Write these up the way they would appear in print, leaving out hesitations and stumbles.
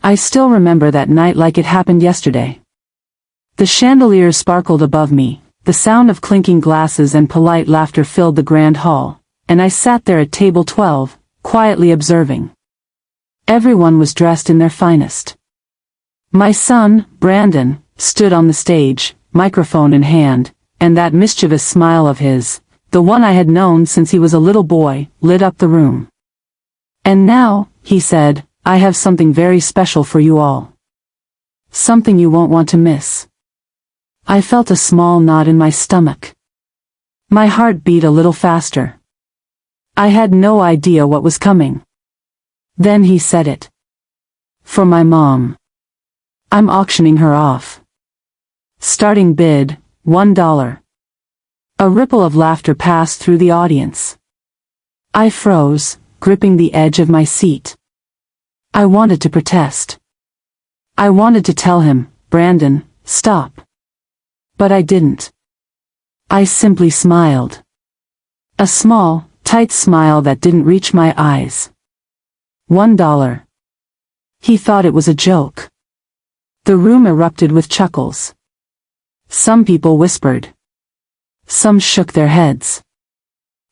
I still remember that night like it happened yesterday. The chandeliers sparkled above me, the sound of clinking glasses and polite laughter filled the grand hall, and I sat there at table 12, quietly observing. Everyone was dressed in their finest. My son, Brandon, stood on the stage, microphone in hand, and that mischievous smile of his, the one I had known since he was a little boy, lit up the room. "And now," he said, "I have something very special for you all. Something you won't want to miss." I felt a small knot in my stomach. My heart beat a little faster. I had no idea what was coming. Then he said it. "For my mom. I'm auctioning her off. Starting bid, $1. A ripple of laughter passed through the audience. I froze, gripping the edge of my seat. I wanted to protest. I wanted to tell him, "Brandon, stop." But I didn't. I simply smiled. A small, tight smile that didn't reach my eyes. $1. He thought it was a joke. The room erupted with chuckles. Some people whispered. Some shook their heads.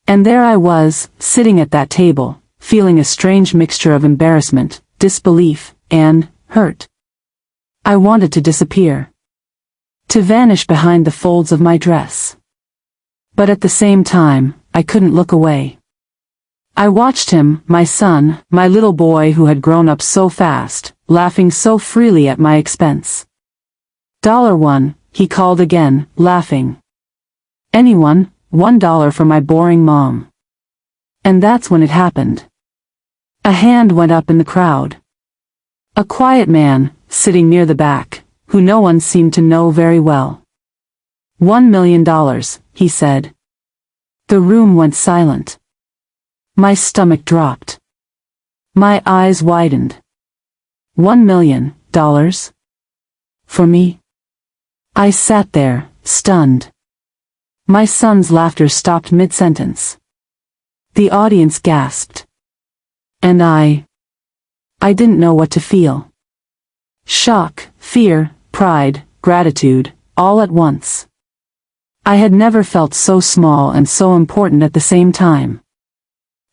And there I was, sitting at that table, feeling a strange mixture of embarrassment, disbelief, and hurt. I wanted to disappear. To vanish behind the folds of my dress. But at the same time, I couldn't look away. I watched him, my son, my little boy who had grown up so fast, laughing so freely at my expense. $1, he called again, laughing. "Anyone, $1 for my boring mom." And that's when it happened. A hand went up in the crowd. A quiet man, sitting near the back, who no one seemed to know very well. $1 million, he said. The room went silent. My stomach dropped. My eyes widened. $1 million? For me? I sat there, stunned. My son's laughter stopped mid-sentence. The audience gasped. And I didn't know what to feel. Shock, fear, pride, gratitude, all at once. I had never felt so small and so important at the same time.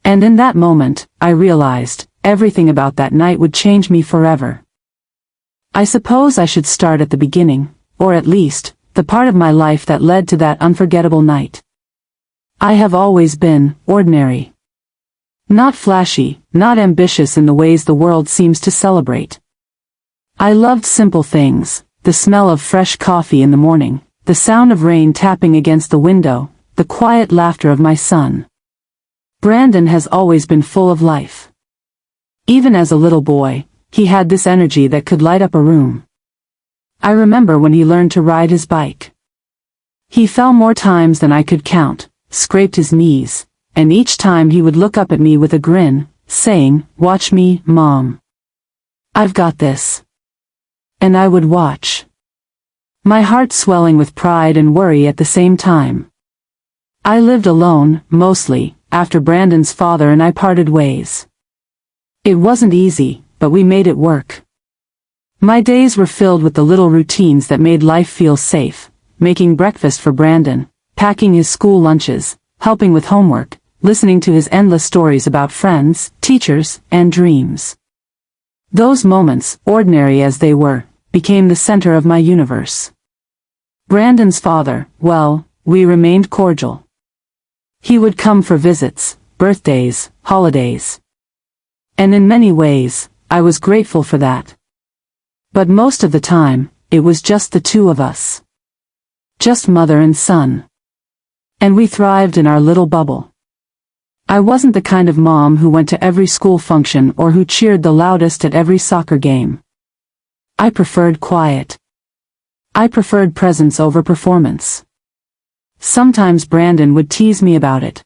And in that moment, I realized, everything about that night would change me forever. I suppose I should start at the beginning, or at least, the part of my life that led to that unforgettable night. I have always been ordinary. Not flashy, not ambitious in the ways the world seems to celebrate. I loved simple things, the smell of fresh coffee in the morning, the sound of rain tapping against the window, the quiet laughter of my son. Brandon has always been full of life. Even as a little boy, he had this energy that could light up a room. I remember when he learned to ride his bike. He fell more times than I could count, scraped his knees, and each time he would look up at me with a grin, saying, "Watch me, Mom. I've got this." And I would watch. My heart swelling with pride and worry at the same time. I lived alone, mostly, after Brandon's father and I parted ways. It wasn't easy, but we made it work. My days were filled with the little routines that made life feel safe, making breakfast for Brandon, packing his school lunches, helping with homework, listening to his endless stories about friends, teachers, and dreams. Those moments, ordinary as they were, became the center of my universe. Brandon's father, well, we remained cordial. He would come for visits, birthdays, holidays. And in many ways, I was grateful for that. But most of the time, it was just the two of us. Just mother and son. And we thrived in our little bubble. I wasn't the kind of mom who went to every school function or who cheered the loudest at every soccer game. I preferred quiet. I preferred presence over performance. Sometimes Brandon would tease me about it.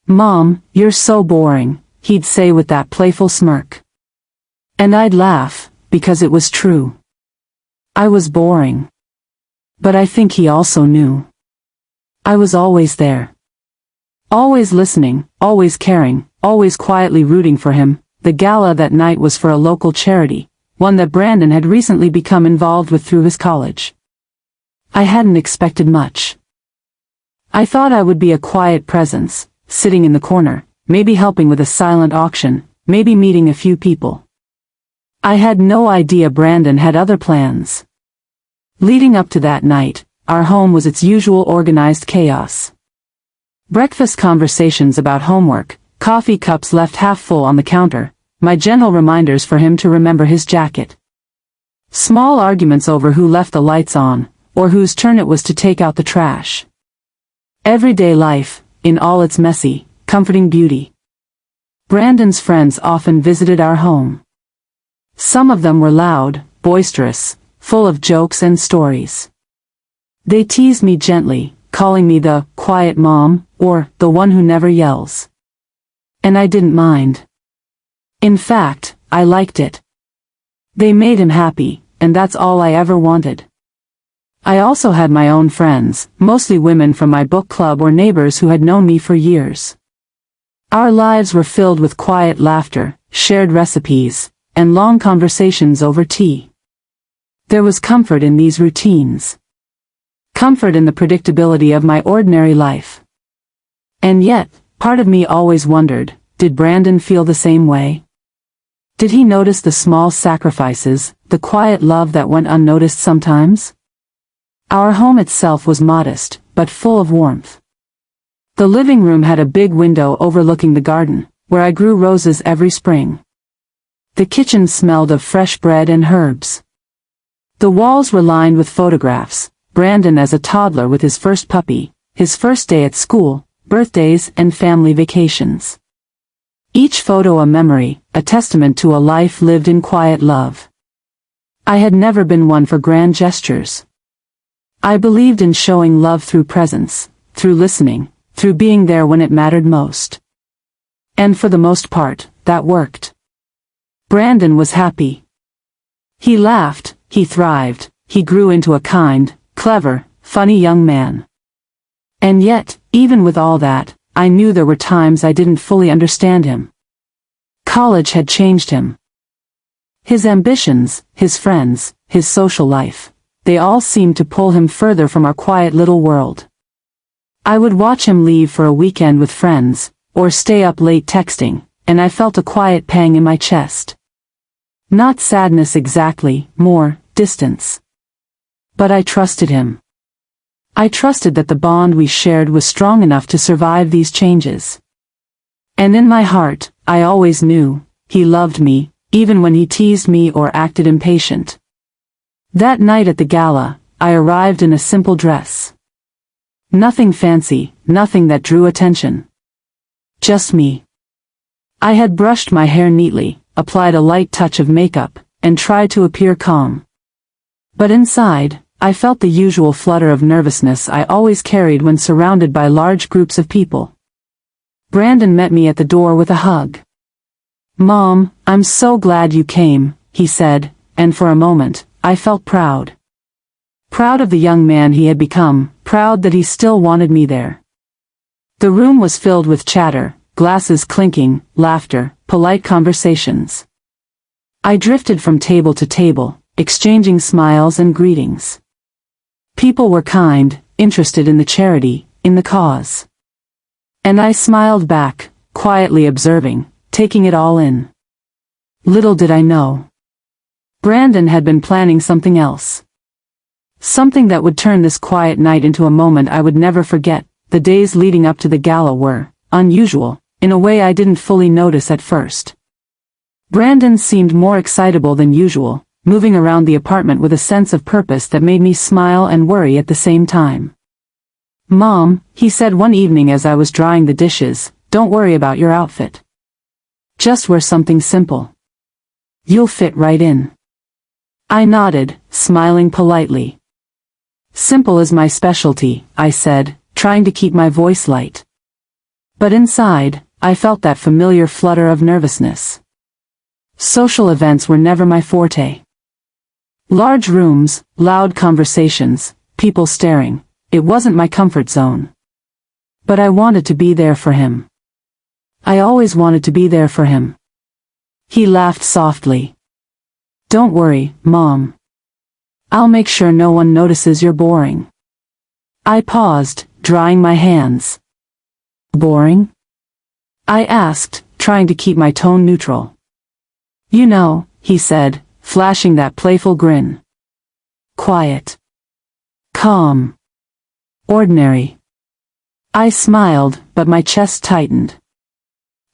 "Mom, you're so boring," he'd say with that playful smirk. And I'd laugh, because it was true. I was boring. But I think he also knew. I was always there. Always listening, always caring, always quietly rooting for him. The gala that night was for a local charity, one that Brandon had recently become involved with through his college. I hadn't expected much. I thought I would be a quiet presence, sitting in the corner, maybe helping with a silent auction, maybe meeting a few people. I had no idea Brandon had other plans. Leading up to that night, our home was its usual organized chaos. Breakfast conversations about homework, coffee cups left half full on the counter, my gentle reminders for him to remember his jacket. Small arguments over who left the lights on, or whose turn it was to take out the trash. Everyday life, in all its messy, comforting beauty. Brandon's friends often visited our home. Some of them were loud, boisterous, full of jokes and stories. They teased me gently, calling me the quiet mom, or the one who never yells. And I didn't mind. In fact, I liked it. They made him happy, and that's all I ever wanted. I also had my own friends, mostly women from my book club or neighbors who had known me for years. Our lives were filled with quiet laughter, shared recipes, and long conversations over tea. There was comfort in these routines. Comfort in the predictability of my ordinary life. And yet, part of me always wondered, did Brandon feel the same way? Did he notice the small sacrifices, the quiet love that went unnoticed sometimes? Our home itself was modest, but full of warmth. The living room had a big window overlooking the garden, where I grew roses every spring. The kitchen smelled of fresh bread and herbs. The walls were lined with photographs, Brandon as a toddler with his first puppy, his first day at school, birthdays and family vacations. Each photo a memory, a testament to a life lived in quiet love. I had never been one for grand gestures. I believed in showing love through presence, through listening, through being there when it mattered most. And for the most part, that worked. Brandon was happy. He laughed, he thrived, he grew into a kind, clever, funny young man. And yet, even with all that, I knew there were times I didn't fully understand him. College had changed him. His ambitions, his friends, his social life, they all seemed to pull him further from our quiet little world. I would watch him leave for a weekend with friends, or stay up late texting, and I felt a quiet pang in my chest. Not sadness exactly, more distance. But I trusted him. I trusted that the bond we shared was strong enough to survive these changes. And in my heart, I always knew, he loved me, even when he teased me or acted impatient. That night at the gala, I arrived in a simple dress. Nothing fancy, nothing that drew attention. Just me. I had brushed my hair neatly, applied a light touch of makeup, and tried to appear calm. But inside, I felt the usual flutter of nervousness I always carried when surrounded by large groups of people. Brandon met me at the door with a hug. "Mom, I'm so glad you came," he said, and for a moment, I felt proud. Proud of the young man he had become, proud that he still wanted me there. The room was filled with chatter, glasses clinking, laughter, polite conversations. I drifted from table to table, exchanging smiles and greetings. People were kind, interested in the charity, in the cause. And I smiled back, quietly observing, taking it all in. Little did I know. Brandon had been planning something else. Something that would turn this quiet night into a moment I would never forget. The days leading up to the gala were unusual, in a way I didn't fully notice at first. Brandon seemed more excitable than usual, moving around the apartment with a sense of purpose that made me smile and worry at the same time. "Mom," he said one evening as I was drying the dishes, "don't worry about your outfit. Just wear something simple. You'll fit right in." I nodded, smiling politely. "Simple is my specialty," I said, trying to keep my voice light. But inside, I felt that familiar flutter of nervousness. Social events were never my forte. Large rooms, loud conversations, people staring, it wasn't my comfort zone. But I wanted to be there for him. I always wanted to be there for him. He laughed softly. Don't worry, Mom. I'll make sure no one notices you're boring. I paused, drying my hands. Boring? I asked, trying to keep my tone neutral. You know, he said, flashing that playful grin. Quiet. Calm. Ordinary. I smiled, but my chest tightened.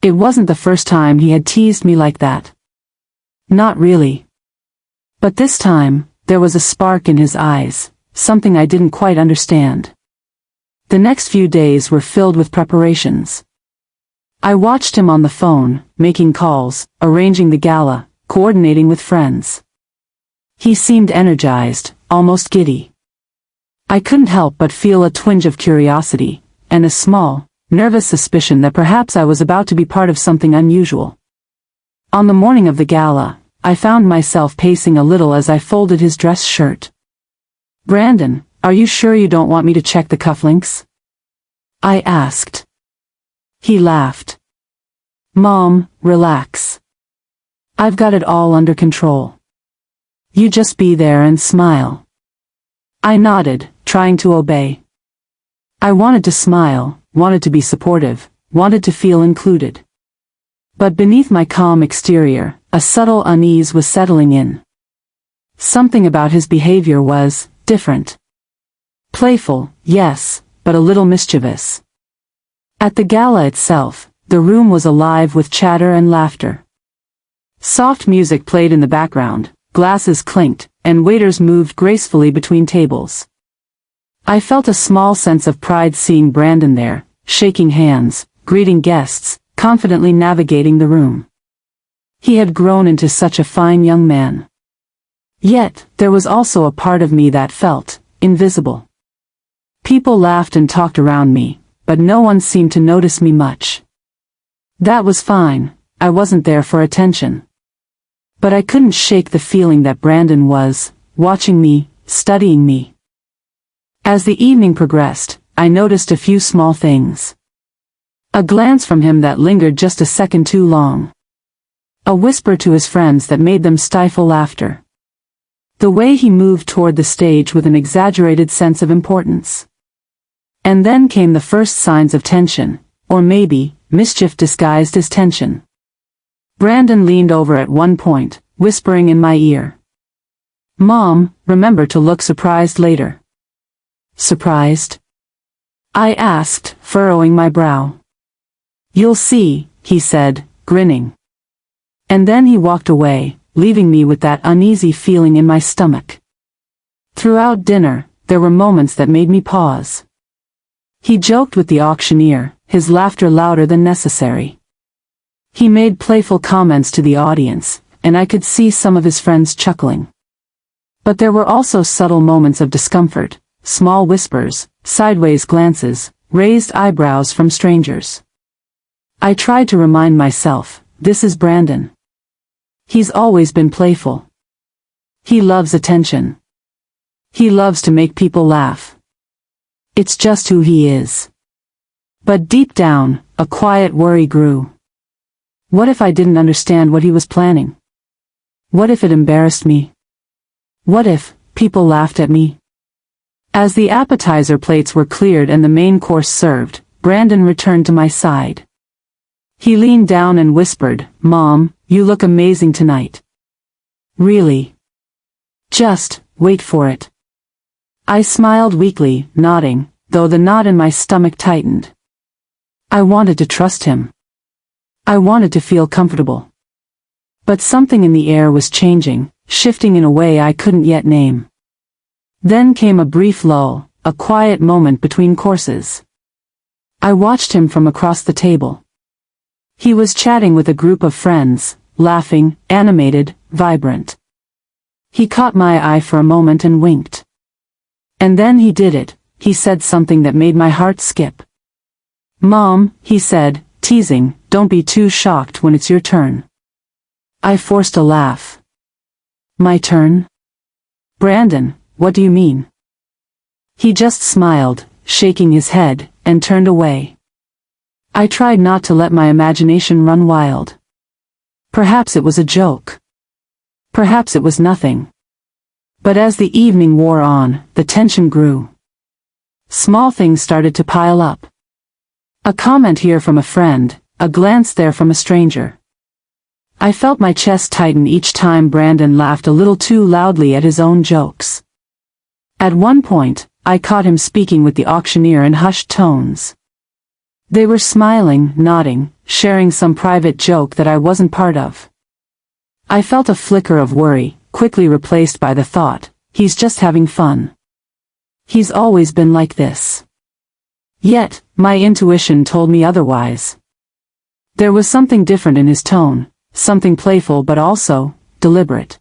It wasn't the first time he had teased me like that. Not really. But this time, there was a spark in his eyes, something I didn't quite understand. The next few days were filled with preparations. I watched him on the phone, making calls, arranging the gala, coordinating with friends. He seemed energized, almost giddy. I couldn't help but feel a twinge of curiosity, and a small, nervous suspicion that perhaps I was about to be part of something unusual. On the morning of the gala, I found myself pacing a little as I folded his dress shirt. Brandon, are you sure you don't want me to check the cufflinks? I asked. He laughed. Mom, relax. I've got it all under control. You just be there and smile. I nodded, trying to obey. I wanted to smile, wanted to be supportive, wanted to feel included. But beneath my calm exterior, a subtle unease was settling in. Something about his behavior was different. Playful, yes, but a little mischievous. At the gala itself, the room was alive with chatter and laughter. Soft music played in the background, glasses clinked, and waiters moved gracefully between tables. I felt a small sense of pride seeing Brandon there, shaking hands, greeting guests, confidently navigating the room. He had grown into such a fine young man. Yet, there was also a part of me that felt invisible. People laughed and talked around me, but no one seemed to notice me much. That was fine, I wasn't there for attention. But I couldn't shake the feeling that Brandon was watching me, studying me. As the evening progressed, I noticed a few small things. A glance from him that lingered just a second too long. A whisper to his friends that made them stifle laughter. The way he moved toward the stage with an exaggerated sense of importance. And then came the first signs of tension, or maybe, mischief disguised as tension. Brandon leaned over at one point, whispering in my ear. Mom, remember to look surprised later. Surprised? I asked, furrowing my brow. You'll see, he said, grinning. And then he walked away, leaving me with that uneasy feeling in my stomach. Throughout dinner, there were moments that made me pause. He joked with the auctioneer, his laughter louder than necessary. He made playful comments to the audience, and I could see some of his friends chuckling. But there were also subtle moments of discomfort, small whispers, sideways glances, raised eyebrows from strangers. I tried to remind myself, this is Brandon. He's always been playful. He loves attention. He loves to make people laugh. It's just who he is. But deep down, a quiet worry grew. What if I didn't understand what he was planning? What if it embarrassed me? What if people laughed at me? As the appetizer plates were cleared and the main course served, Brandon returned to my side. He leaned down and whispered, Mom, you look amazing tonight. Really? Just wait for it. I smiled weakly, nodding, though the knot in my stomach tightened. I wanted to trust him. I wanted to feel comfortable. But something in the air was changing, shifting in a way I couldn't yet name. Then came a brief lull, a quiet moment between courses. I watched him from across the table. He was chatting with a group of friends, laughing, animated, vibrant. He caught my eye for a moment and winked. And then he did it, he said something that made my heart skip. Mom, he said, teasing, don't be too shocked when it's your turn. I forced a laugh. My turn? Brandon, what do you mean? He just smiled, shaking his head, and turned away. I tried not to let my imagination run wild. Perhaps it was a joke. Perhaps it was nothing. But as the evening wore on, the tension grew. Small things started to pile up. A comment here from a friend, a glance there from a stranger. I felt my chest tighten each time Brandon laughed a little too loudly at his own jokes. At one point, I caught him speaking with the auctioneer in hushed tones. They were smiling, nodding, sharing some private joke that I wasn't part of. I felt a flicker of worry, quickly replaced by the thought, he's just having fun. He's always been like this. Yet, my intuition told me otherwise. There was something different in his tone, something playful but also deliberate.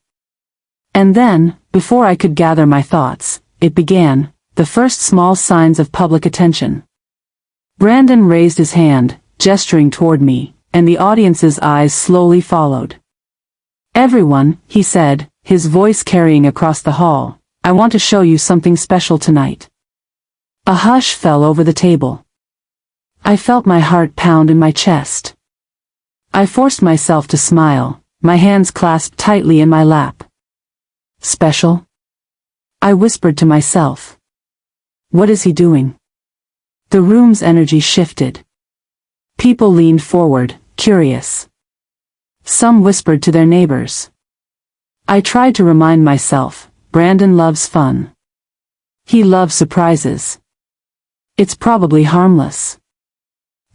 And then, before I could gather my thoughts, it began, the first small signs of public attention. Brandon raised his hand, gesturing toward me, and the audience's eyes slowly followed. "Everyone," he said, his voice carrying across the hall, "I want to show you something special tonight." A hush fell over the table. I felt my heart pound in my chest. I forced myself to smile, my hands clasped tightly in my lap. "Special?" I whispered to myself. "What is he doing?" The room's energy shifted. People leaned forward, curious. Some whispered to their neighbors. I tried to remind myself, Brandon loves fun. He loves surprises. It's probably harmless.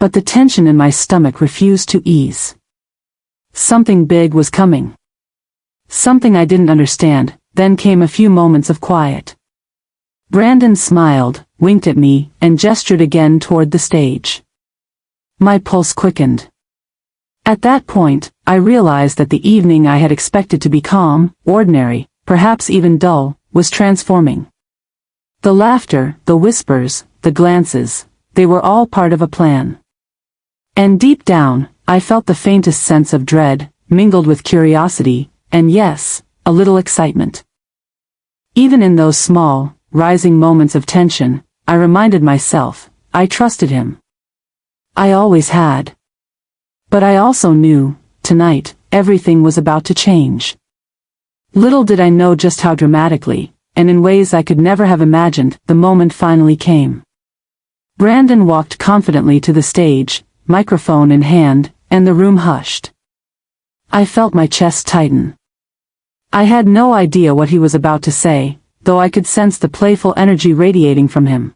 But the tension in my stomach refused to ease. Something big was coming. Something I didn't understand. Then came a few moments of quiet. Brandon smiled, winked at me, and gestured again toward the stage. My pulse quickened. At that point, I realized that the evening I had expected to be calm, ordinary, perhaps even dull, was transforming. The laughter, the whispers, the glances, they were all part of a plan. And deep down, I felt the faintest sense of dread, mingled with curiosity, and yes, a little excitement. Even in those small, rising moments of tension, I reminded myself, I trusted him. I always had. But I also knew, tonight, everything was about to change. Little did I know just how dramatically, and in ways I could never have imagined, the moment finally came. Brandon walked confidently to the stage, microphone in hand, and the room hushed. I felt my chest tighten. I had no idea what he was about to say, though I could sense the playful energy radiating from him.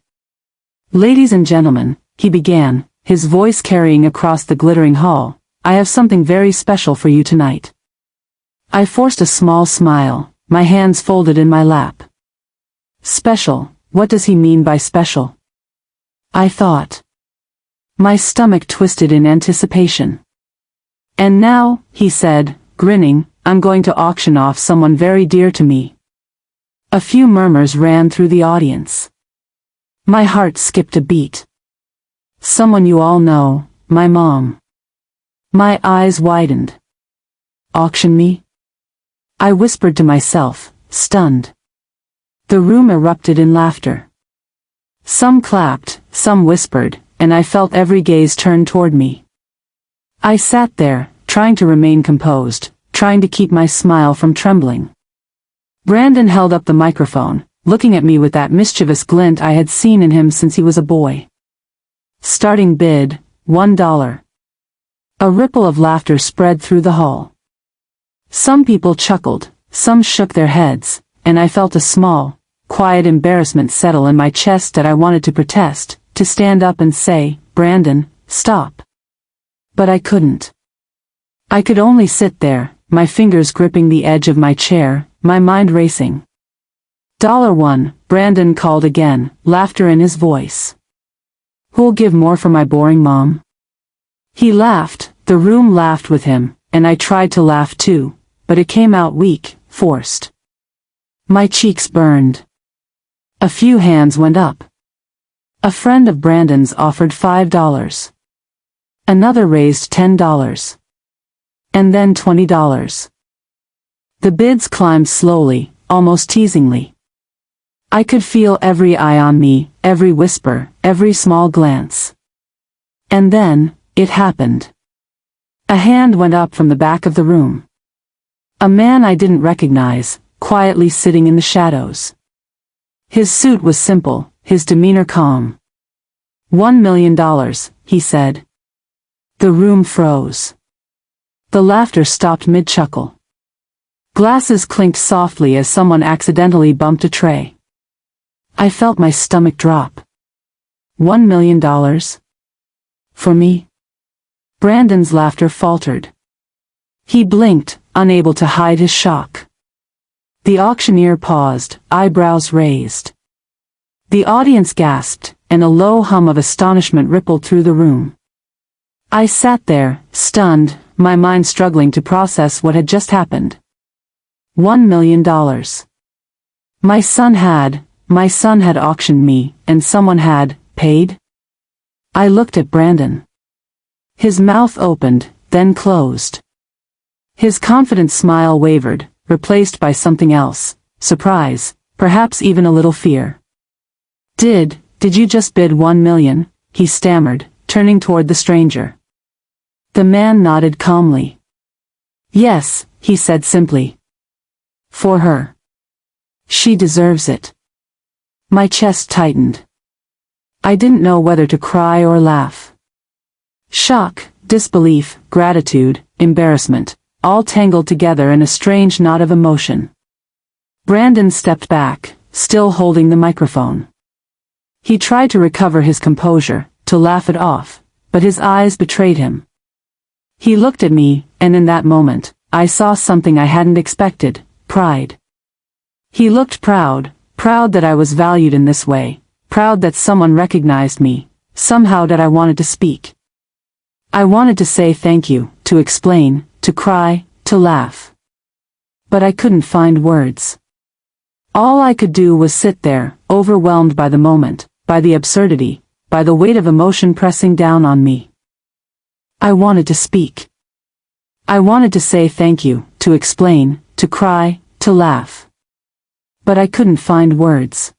"Ladies and gentlemen," he began, his voice carrying across the glittering hall, "I have something very special for you tonight." I forced a small smile, my hands folded in my lap. Special, what does he mean by special? I thought. My stomach twisted in anticipation. "And now," he said, grinning, "I'm going to auction off someone very dear to me." A few murmurs ran through the audience. My heart skipped a beat. "Someone you all know, my mom." My eyes widened. "Auction me?" I whispered to myself, stunned. The room erupted in laughter. Some clapped, some whispered, and I felt every gaze turn toward me. I sat there, trying to remain composed, trying to keep my smile from trembling. Brandon held up the microphone, looking at me with that mischievous glint I had seen in him since he was a boy. Starting bid, $1. A ripple of laughter spread through the hall. Some people chuckled, some shook their heads, and I felt a small, quiet embarrassment settle in my chest that I wanted to protest, to stand up and say, "Brandon, stop." But I couldn't. I could only sit there, my fingers gripping the edge of my chair, my mind racing. $1, Brandon called again, laughter in his voice. "Who'll give more for my boring mom?" He laughed, the room laughed with him, and I tried to laugh too, but it came out weak, forced. My cheeks burned. A few hands went up. A friend of Brandon's offered $5. Another raised $10. And then $20. The bids climbed slowly, almost teasingly. I could feel every eye on me, every whisper, every small glance. And then, it happened. A hand went up from the back of the room. A man I didn't recognize, quietly sitting in the shadows. His suit was simple, his demeanor calm. $1 million, he said. The room froze. The laughter stopped mid-chuckle. Glasses clinked softly as someone accidentally bumped a tray. I felt my stomach drop. $1 million? For me? Brandon's laughter faltered. He blinked, unable to hide his shock. The auctioneer paused, eyebrows raised. The audience gasped, and a low hum of astonishment rippled through the room. I sat there, stunned, my mind struggling to process what had just happened. $1 million. My son had auctioned me, and someone had paid? I looked at Brandon. His mouth opened, then closed. His confident smile wavered, replaced by something else, surprise, perhaps even a little fear. Did you just bid $1 million? He stammered, turning toward the stranger. The man nodded calmly. Yes, he said simply. For her. She deserves it. My chest tightened. I didn't know whether to cry or laugh. Shock, disbelief, gratitude, embarrassment, all tangled together in a strange knot of emotion. Brandon stepped back, still holding the microphone. He tried to recover his composure, to laugh it off, but his eyes betrayed him. He looked at me, and in that moment, I saw something I hadn't expected, pride. He looked proud that I was valued in this way, proud that someone recognized me, somehow that I wanted to speak. I wanted to say thank you, to explain, to cry, to laugh. But I couldn't find words. All I could do was sit there, overwhelmed by the moment, by the absurdity, by the weight of emotion pressing down on me. I wanted to speak. I wanted to say thank you, to explain, to cry, to laugh. But I couldn't find words.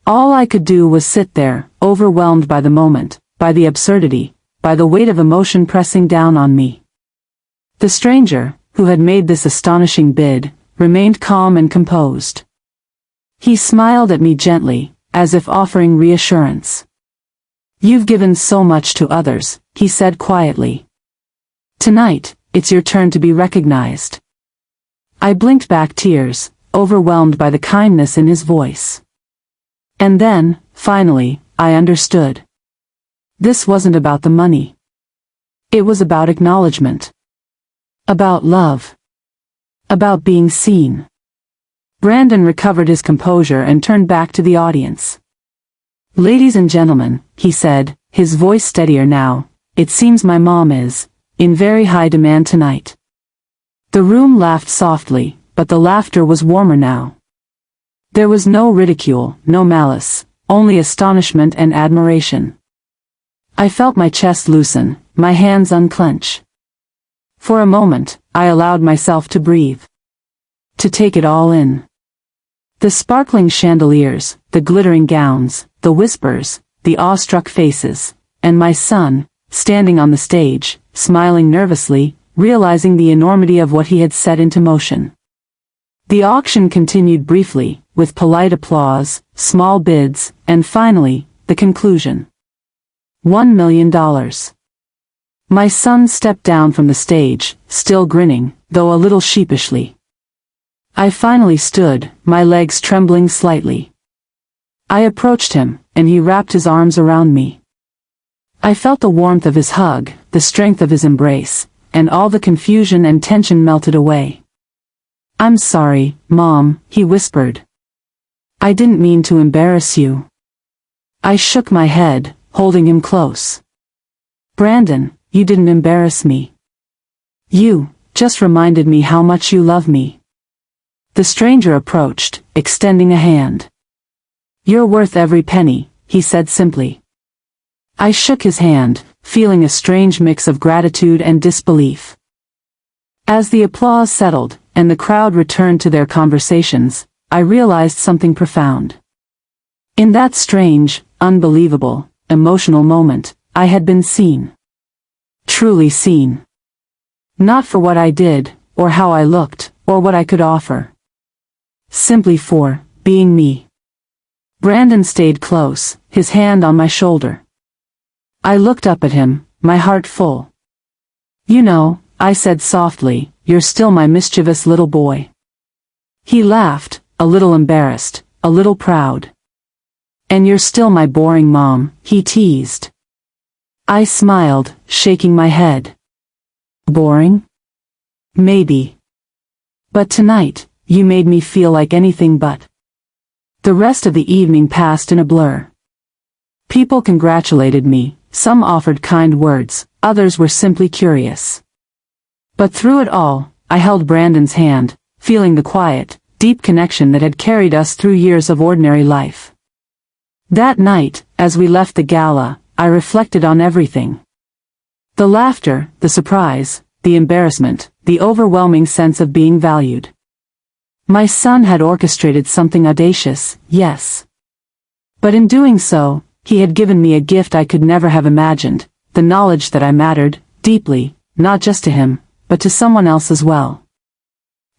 All I could do was sit there, overwhelmed by the moment, by the absurdity, by the weight of emotion pressing down on me. The stranger, who had made this astonishing bid, remained calm and composed. He smiled at me gently, as if offering reassurance. You've given so much to others, he said quietly. Tonight, it's your turn to be recognized. I blinked back tears, overwhelmed by the kindness in his voice. And then, finally, I understood. This wasn't about the money. It was about acknowledgement. About love. About being seen. Brandon recovered his composure and turned back to the audience. Ladies and gentlemen, he said, his voice steadier now, it seems my mom is in very high demand tonight. The room laughed softly, but the laughter was warmer now. There was no ridicule, no malice, only astonishment and admiration. I felt my chest loosen, my hands unclench. For a moment, I allowed myself to breathe. To take it all in. The sparkling chandeliers, the glittering gowns, the whispers, the awestruck faces, and my son, standing on the stage, smiling nervously, realizing the enormity of what he had set into motion. The auction continued briefly, with polite applause, small bids, and finally, the conclusion. $1 million. My son stepped down from the stage, still grinning, though a little sheepishly. I finally stood, my legs trembling slightly. I approached him, and he wrapped his arms around me. I felt the warmth of his hug, the strength of his embrace, and all the confusion and tension melted away. I'm sorry, Mom, he whispered. I didn't mean to embarrass you. I shook my head, holding him close. Brandon, you didn't embarrass me. You just reminded me how much you love me. The stranger approached, extending a hand. You're worth every penny, he said simply. I shook his hand, feeling a strange mix of gratitude and disbelief. As the applause settled, and the crowd returned to their conversations, I realized something profound. In that strange, unbelievable, emotional moment, I had been seen. Truly seen. Not for what I did, or how I looked, or what I could offer. Simply for being me. Brandon stayed close, his hand on my shoulder. I looked up at him, my heart full. "You know," I said softly, "you're still my mischievous little boy." He laughed, a little embarrassed, a little proud. "And you're still my boring mom," he teased. I smiled, shaking my head. Boring? Maybe. But tonight, you made me feel like anything but. The rest of the evening passed in a blur. People congratulated me, some offered kind words, others were simply curious. But through it all, I held Brandon's hand, feeling the quiet, deep connection that had carried us through years of ordinary life. That night, as we left the gala, I reflected on everything. The laughter, the surprise, the embarrassment, the overwhelming sense of being valued. My son had orchestrated something audacious, yes. But in doing so, he had given me a gift I could never have imagined, the knowledge that I mattered, deeply, not just to him, but to someone else as well.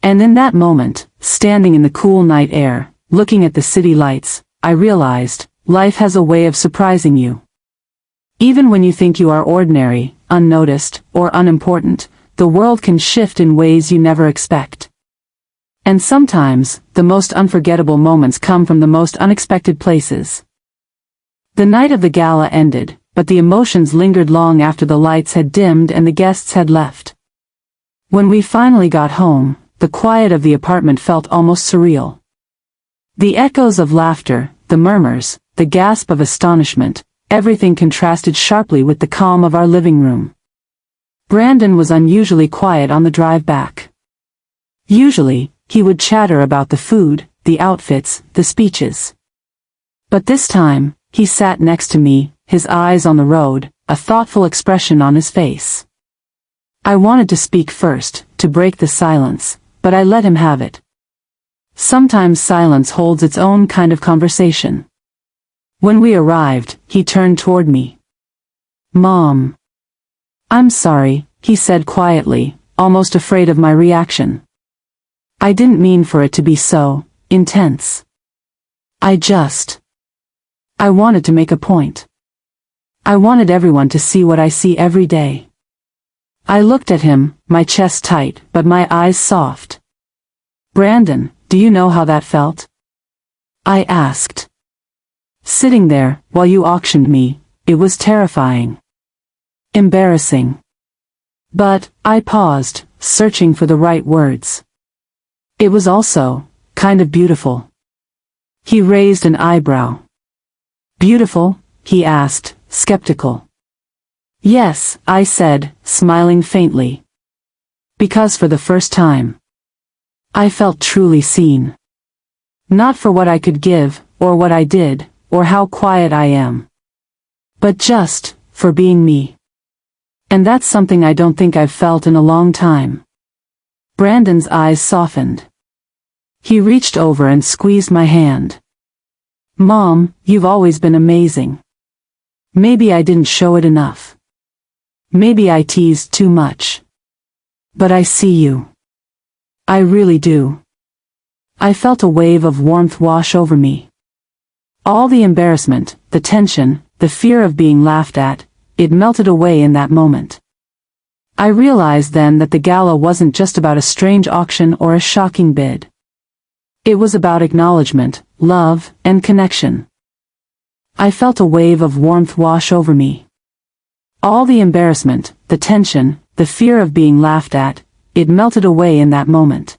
And in that moment, standing in the cool night air, looking at the city lights, I realized, life has a way of surprising you. Even when you think you are ordinary, unnoticed, or unimportant, the world can shift in ways you never expect. And sometimes, the most unforgettable moments come from the most unexpected places. The night of the gala ended, but the emotions lingered long after the lights had dimmed and the guests had left. When we finally got home, the quiet of the apartment felt almost surreal. The echoes of laughter, the murmurs, the gasp of astonishment, everything contrasted sharply with the calm of our living room. Brandon was unusually quiet on the drive back. Usually, he would chatter about the food, the outfits, the speeches. But this time, he sat next to me, his eyes on the road, a thoughtful expression on his face. I wanted to speak first, to break the silence, but I let him have it. Sometimes silence holds its own kind of conversation. When we arrived, he turned toward me. "Mom." "I'm sorry," he said quietly, almost afraid of my reaction. "I didn't mean for it to be so intense. I wanted to make a point. I wanted everyone to see what I see every day." I looked at him, my chest tight, but my eyes soft. "Brandon, do you know how that felt?" I asked. "Sitting there, while you auctioned me, it was terrifying. Embarrassing. But," I paused, searching for the right words. "It was also kind of beautiful." He raised an eyebrow. "Beautiful?" he asked, skeptical. "Yes," I said, smiling faintly. Because for the first time, I felt truly seen. Not for what I could give, or what I did, or how quiet I am. But just for being me. And that's something I don't think I've felt in a long time. Brandon's eyes softened. He reached over and squeezed my hand. "Mom, you've always been amazing. Maybe I didn't show it enough. Maybe I teased too much. But I see you. I really do." I felt a wave of warmth wash over me. All the embarrassment, the tension, the fear of being laughed at, it melted away in that moment. I realized then that the gala wasn't just about a strange auction or a shocking bid. It was about acknowledgement, love, and connection. I felt a wave of warmth wash over me. All the embarrassment, the tension, the fear of being laughed at, it melted away in that moment.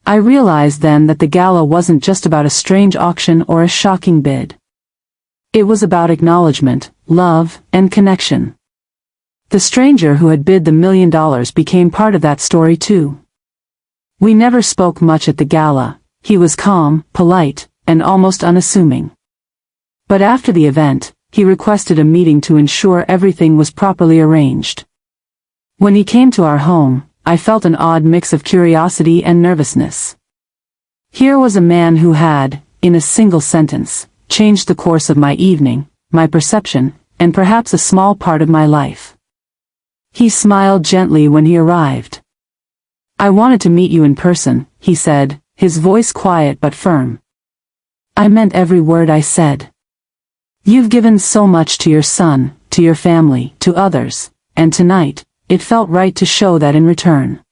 I realized then that the gala wasn't just about a strange auction or a shocking bid. It was about acknowledgement, love, and connection. The stranger who had bid the $1 million became part of that story too. We never spoke much at the gala. He was calm, polite, and almost unassuming. But after the event, he requested a meeting to ensure everything was properly arranged. When he came to our home, I felt an odd mix of curiosity and nervousness. Here was a man who had, in a single sentence, changed the course of my evening, my perception, and perhaps a small part of my life. He smiled gently when he arrived. I wanted to meet you in person, he said, his voice quiet but firm. I meant every word I said. You've given so much to your son, to your family, to others, and tonight, it felt right to show that in return.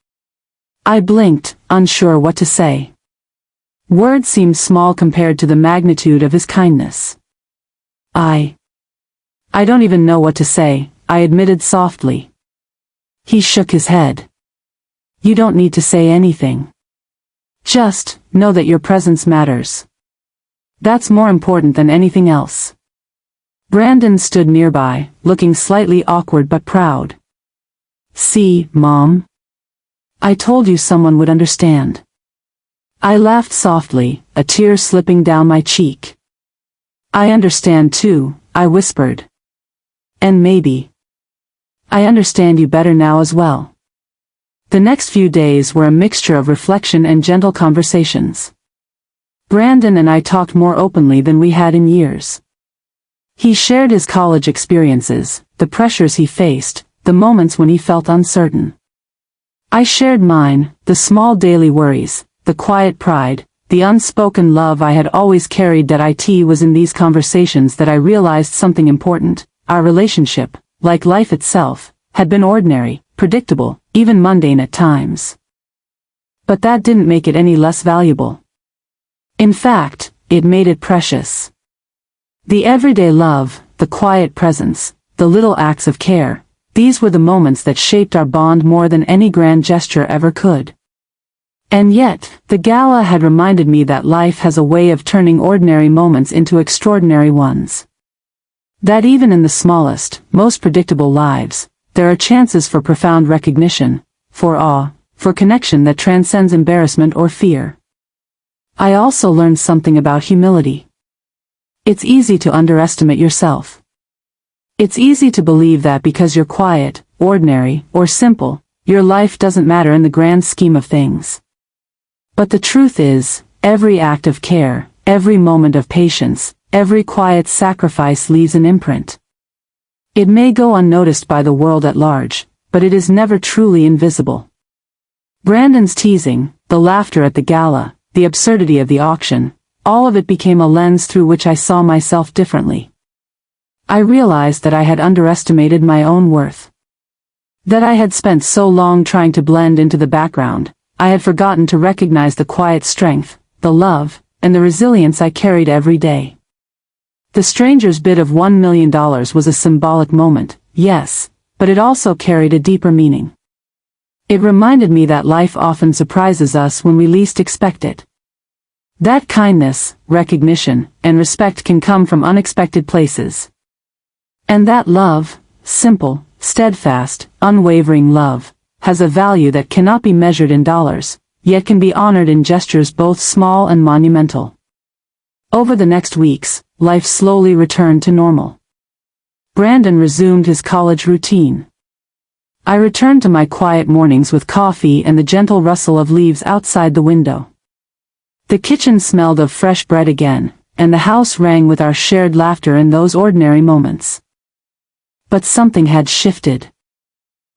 I blinked, unsure what to say. Words seemed small compared to the magnitude of his kindness. I don't even know what to say, I admitted softly. He shook his head. You don't need to say anything. Just know that your presence matters. That's more important than anything else. Brandon stood nearby, looking slightly awkward but proud. See, Mom? I told you someone would understand. I laughed softly, a tear slipping down my cheek. I understand too, I whispered. And maybe I understand you better now as well. The next few days were a mixture of reflection and gentle conversations. Brandon and I talked more openly than we had in years. He shared his college experiences, the pressures he faced, the moments when he felt uncertain. I shared mine, the small daily worries, the quiet pride, the unspoken love I had always carried. That it was in these conversations that I realized something important. Our relationship, like life itself, had been ordinary, predictable, even mundane at times. But that didn't make it any less valuable. In fact, it made it precious. The everyday love, the quiet presence, the little acts of care, these were the moments that shaped our bond more than any grand gesture ever could. And yet, the gala had reminded me that life has a way of turning ordinary moments into extraordinary ones. That even in the smallest, most predictable lives, there are chances for profound recognition, for awe, for connection that transcends embarrassment or fear. I also learned something about humility. It's easy to underestimate yourself. It's easy to believe that because you're quiet, ordinary, or simple, your life doesn't matter in the grand scheme of things. But the truth is, every act of care, every moment of patience, every quiet sacrifice leaves an imprint. It may go unnoticed by the world at large, but it is never truly invisible. Brandon's teasing, the laughter at the gala, the absurdity of the auction, all of it became a lens through which I saw myself differently. I realized that I had underestimated my own worth. That I had spent so long trying to blend into the background, I had forgotten to recognize the quiet strength, the love, and the resilience I carried every day. The stranger's bid of $1 million was a symbolic moment, yes, but it also carried a deeper meaning. It reminded me that life often surprises us when we least expect it. That kindness, recognition, and respect can come from unexpected places. And that love, simple, steadfast, unwavering love, has a value that cannot be measured in dollars, yet can be honored in gestures both small and monumental. Over the next weeks, life slowly returned to normal. Brandon resumed his college routine. I returned to my quiet mornings with coffee and the gentle rustle of leaves outside the window. The kitchen smelled of fresh bread again, and the house rang with our shared laughter in those ordinary moments. But something had shifted.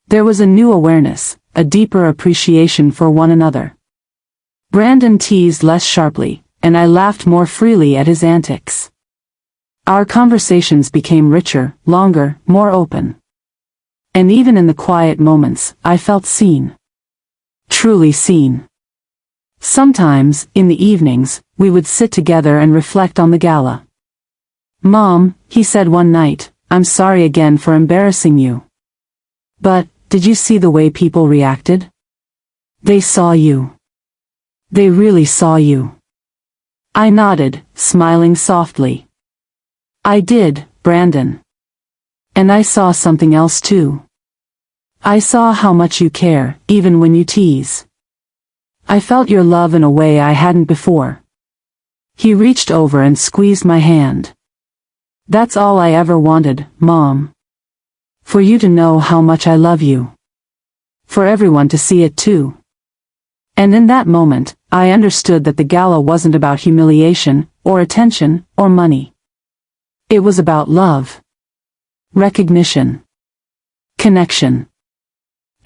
There was a new awareness, a deeper appreciation for one another. Brandon teased less sharply, and I laughed more freely at his antics. Our conversations became richer, longer, more open. And even in the quiet moments, I felt seen. Truly seen. Sometimes, in the evenings, we would sit together and reflect on the gala. "Mom," he said one night, "I'm sorry again for embarrassing you. But, did you see the way people reacted? They saw you. They really saw you." I nodded, smiling softly. "I did, Brandon. And I saw something else too. I saw how much you care, even when you tease. I felt your love in a way I hadn't before." He reached over and squeezed my hand. "That's all I ever wanted, Mom. For you to know how much I love you. For everyone to see it too." And in that moment, I understood that the gala wasn't about humiliation, or attention, or money. It was about love. Recognition. Connection.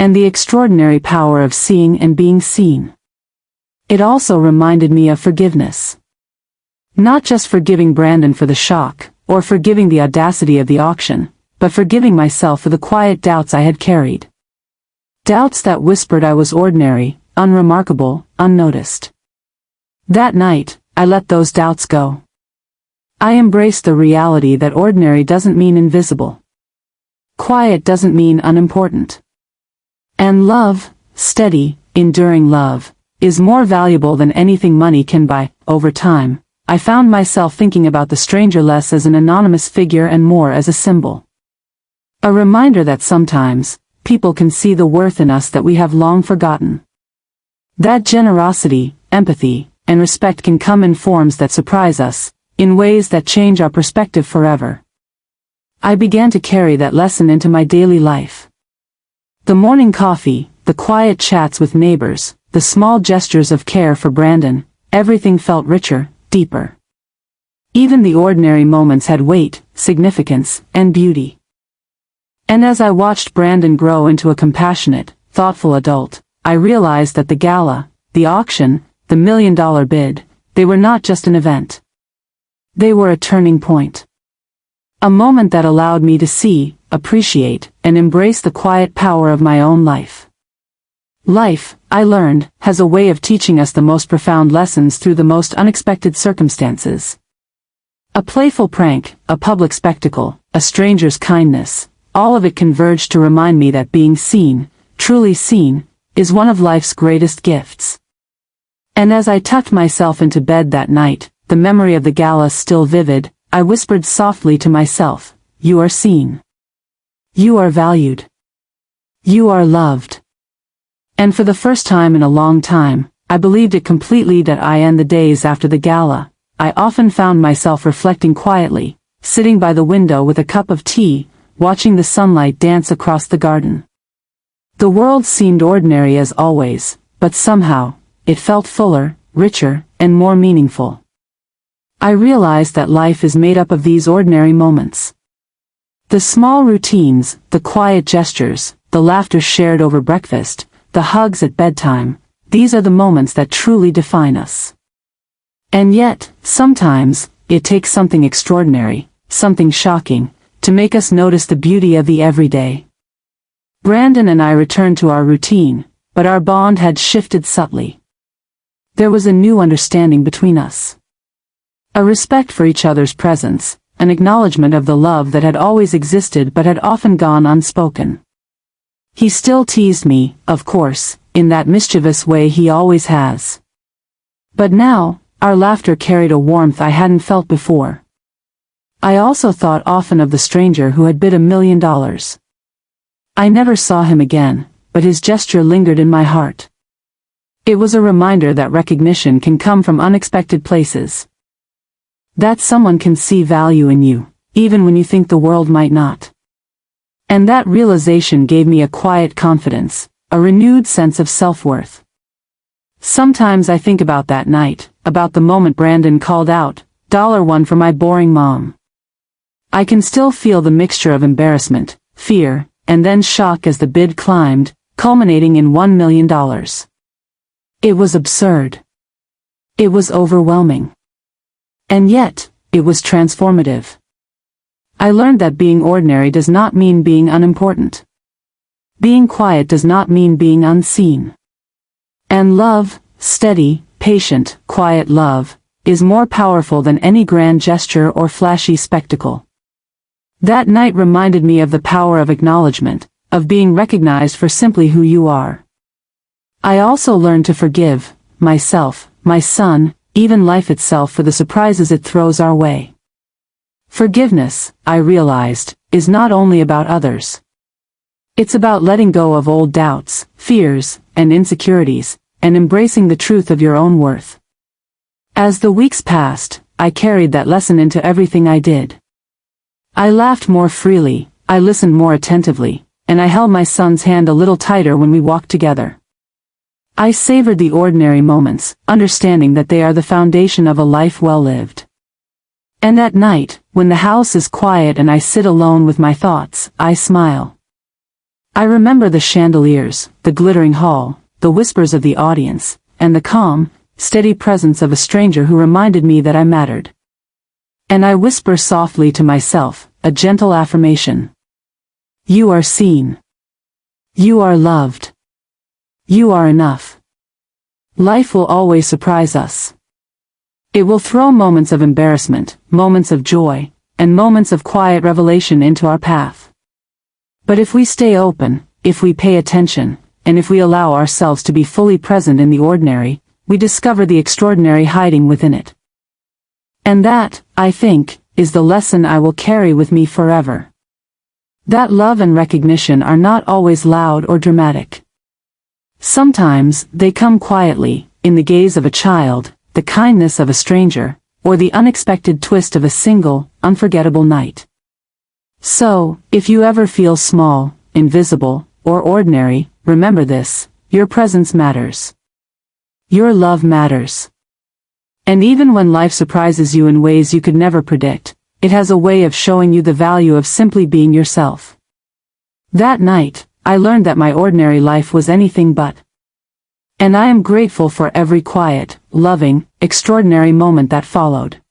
and the extraordinary power of seeing and being seen. It also reminded me of forgiveness. Not just forgiving Brandon for the shock, or forgiving the audacity of the auction, but forgiving myself for the quiet doubts I had carried. Doubts that whispered I was ordinary, unremarkable, unnoticed. That night, I let those doubts go. I embraced the reality that ordinary doesn't mean invisible. Quiet doesn't mean unimportant. And love, steady, enduring love, is more valuable than anything money can buy. Over time, I found myself thinking about the stranger less as an anonymous figure and more as a symbol. A reminder that sometimes, people can see the worth in us that we have long forgotten. That generosity, empathy, and respect can come in forms that surprise us, in ways that change our perspective forever. I began to carry that lesson into my daily life. The morning coffee, the quiet chats with neighbors, the small gestures of care for Brandon, everything felt richer, deeper. Even the ordinary moments had weight, significance, and beauty. And as I watched Brandon grow into a compassionate, thoughtful adult, I realized that the gala, the auction, the $1 million bid, they were not just an event. They were a turning point. A moment that allowed me to see, appreciate, and embrace the quiet power of my own life. Life, I learned, has a way of teaching us the most profound lessons through the most unexpected circumstances. A playful prank, a public spectacle, a stranger's kindness, all of it converged to remind me that being seen, truly seen, is one of life's greatest gifts. And as I tucked myself into bed that night, the memory of the gala still vivid, I whispered softly to myself, "You are seen. You are valued. You are loved." And for the first time in a long time, I believed it completely. That I and the days after the gala, I often found myself reflecting quietly, sitting by the window with a cup of tea, watching the sunlight dance across the garden. The world seemed ordinary as always, but somehow, it felt fuller, richer, and more meaningful. I realized that life is made up of these ordinary moments. The small routines, the quiet gestures, the laughter shared over breakfast, the hugs at bedtime, these are the moments that truly define us. And yet, sometimes, it takes something extraordinary, something shocking, to make us notice the beauty of the everyday. Brandon and I returned to our routine, but our bond had shifted subtly. There was a new understanding between us. A respect for each other's presence, an acknowledgement of the love that had always existed but had often gone unspoken. He still teased me, of course, in that mischievous way he always has. But now, our laughter carried a warmth I hadn't felt before. I also thought often of the stranger who had bid $1 million. I never saw him again, but his gesture lingered in my heart. It was a reminder that recognition can come from unexpected places. That someone can see value in you, even when you think the world might not. And that realization gave me a quiet confidence, a renewed sense of self-worth. Sometimes I think about that night, about the moment Brandon called out, $1 for my boring mom. I can still feel the mixture of embarrassment, fear, and then shock as the bid climbed, culminating in $1 million. It was absurd. It was overwhelming. And yet, it was transformative. I learned that being ordinary does not mean being unimportant. Being quiet does not mean being unseen. And love, steady, patient, quiet love, is more powerful than any grand gesture or flashy spectacle. That night reminded me of the power of acknowledgement, of being recognized for simply who you are. I also learned to forgive myself, my son, even life itself for the surprises it throws our way. Forgiveness, I realized, is not only about others. It's about letting go of old doubts, fears, and insecurities, and embracing the truth of your own worth. As the weeks passed, I carried that lesson into everything I did. I laughed more freely, I listened more attentively, and I held my son's hand a little tighter when we walked together. I savored the ordinary moments, understanding that they are the foundation of a life well lived. And at night, when the house is quiet and I sit alone with my thoughts, I smile. I remember the chandeliers, the glittering hall, the whispers of the audience, and the calm, steady presence of a stranger who reminded me that I mattered. And I whisper softly to myself, a gentle affirmation. You are seen. You are loved. You are enough. Life will always surprise us. It will throw moments of embarrassment, moments of joy, and moments of quiet revelation into our path. But if we stay open, if we pay attention, and if we allow ourselves to be fully present in the ordinary, we discover the extraordinary hiding within it. And that, I think, is the lesson I will carry with me forever. That love and recognition are not always loud or dramatic. Sometimes, they come quietly, in the gaze of a child, the kindness of a stranger, or the unexpected twist of a single, unforgettable night. So, if you ever feel small, invisible, or ordinary, remember this, your presence matters. Your love matters. And even when life surprises you in ways you could never predict, it has a way of showing you the value of simply being yourself. That night, I learned that my ordinary life was anything but. And I am grateful for every quiet, loving, extraordinary moment that followed.